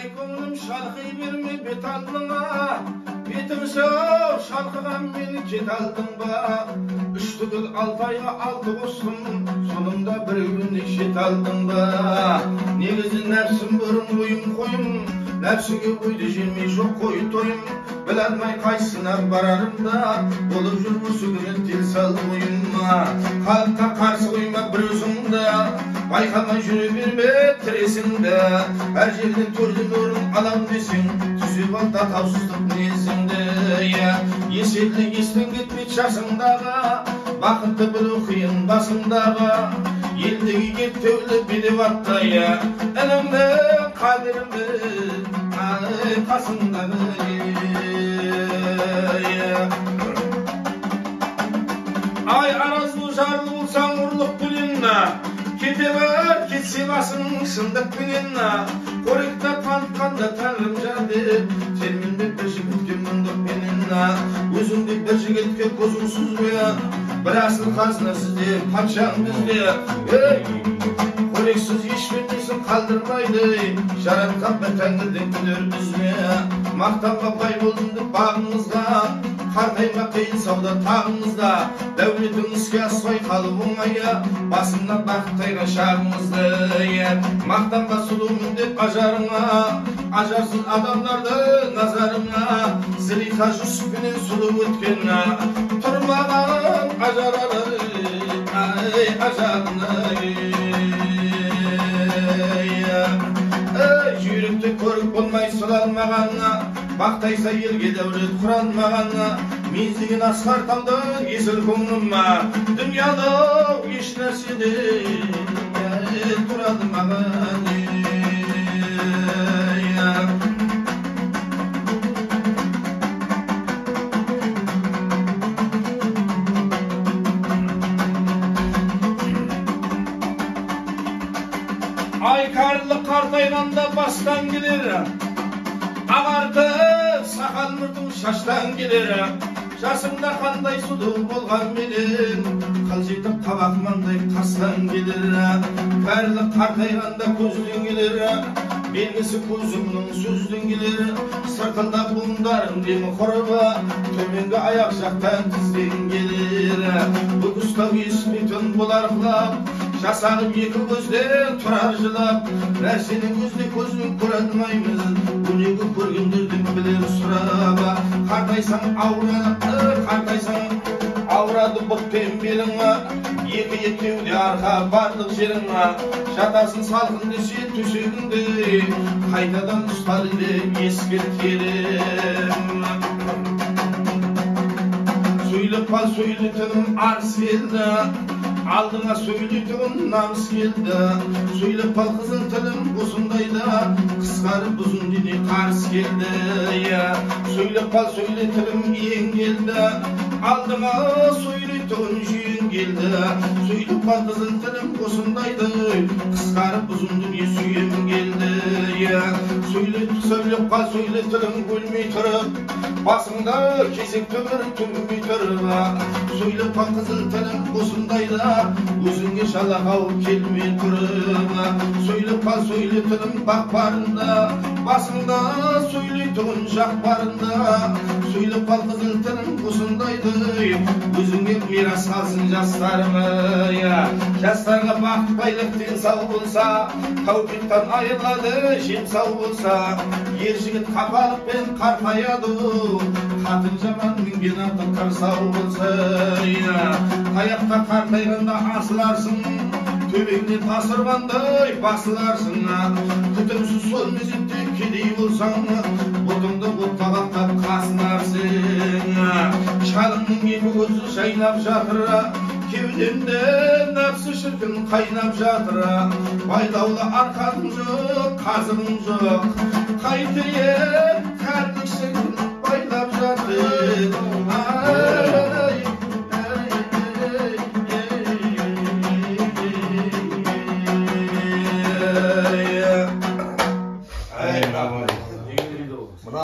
Ay ko'nglim shalqiy bermay bet alding'a, betim so'q shalqigan meni ket alding'a. 3 tugul 6 ayga 6 qo'shdim, sonunda birini ket alding'a. Negizi nafsim burun bo'yim qo'yim, nafsiga qo'ydi jilmay sho'q qo'y to'yim. Bilolmay qaysina bararımda, bo'lib yurmusigini til sal o'yinma. Xalqqa qarshi qo'yma bir o'zingda, bayqamay yurib berme tiresingda. Her yerden tördün nurum alam desin, tüzüp alda tavsızlık nezinde. Yeseldi estin gitmek şasındaga, bakıntı bir okuyun basındaga. Yeldegi gettevli biri vatta ya, elimde kaderimde kasındaga. Ay arazlı jarlı bulsan urluk bilinna, keteber ketsi basın sındık bilinna. Korikta pantkanda tanrım jardı, terminde bir jigitke munduk bilinna. Gözümde bir jigitke gözüm süzmeye, bir asıl kazna sizde, paçam bizde. Koriksiz hiçbirinisin kaldırmaydı, şaraptan betengirden güler bizme. Maktabla pay bulduk bağımızda, Kartayma kıyın savda tağımızda, devletin iske asfay kalıp oңaya, basında baktayga şağımızda. Maktanba sulumun dep ajarına, ajarsız adamlarda nazarına, Zilika Jusuf'inin sulu ötkenine, turmağanın ajarları, ajarına. Yürekte körük olmay sulanmağanına, Baktaysa yerge devlet kuranmağanına, Menzigin askartamda esil ko'nglimma, Dünyada hiç nersede turadı mağan. Ay karlı kartayganda bastan gelir, Ağartıp sakal mırtım şaştan gelir. Жасымда қандай сұлу болған менен, қалжитып қабақмандай қастан келер. Кәрілік қартайғанда көзден келер, белгісі көзімнің сөзден келер. Сыртында буындарым демі құрыба, төменгі аяқ жақтан тізден келер. Бүгістау есмейтін болар қылап, жасағып екі көзден тұрар жылап. Нәрсенің көзде көзбен көре алмаймыз, өнегі көргендерден білер сұраба. Қартайсаң ауырады бұқпен беліңа, екі екеуде арқа барлық жеріңа. Жатасын салқын десе төсегіңде, қайтадан ұстар деп ескертерім. Сөйлеп қал сөйлетінім арыс келді, алдыңа сөйлетігім намыс келді. Сөйлеп қал қызыл тілім осындайда, қысқарып ұзын дене қарыс келді. Сөйлеп қал сөйлетігім ең келді, алдыңа сөйлетігім жүйен келді. Сөйлеп қал қызыл тілім осындайды, қысқарып ұзын дене сүйем келді. Сөйлеп қал сөйлетігім өлмей тұрып, басыңда кесек төбір түнбей тұрып. Сөйлеп қал қызыл тілім осындайда, өзіңе жалақау келмей тұрып. Сөйлеп қал сөйлетігім бақ барында, басыңда сөйлетігім жақ барында. Сөйлеп қал қызыл тілім осындайды, өзіңе мирас қалсын жастарыма. Жастарға бақыт байлық денсау болса, тауқиттан айырылады жем сау болса. Ер жігіт қапалықпен қарқаяды, қатын жаман мінген аты қарсау болса. Аяқта қартайғанда асыларсың, төбеңде тасырғандай басыларсың. Күтімсіз сол мезетте кедей болсаң, бұтыңды бұттағақтап қасынарсың. Шалыңның екі көзі жайнап жатыр, кеудемде нәпсі шіркін қайнап жатыр. Байлаулы арқаным жоқ, қазығым жоқ, қайтейін кәрдіксің байлап жатыр.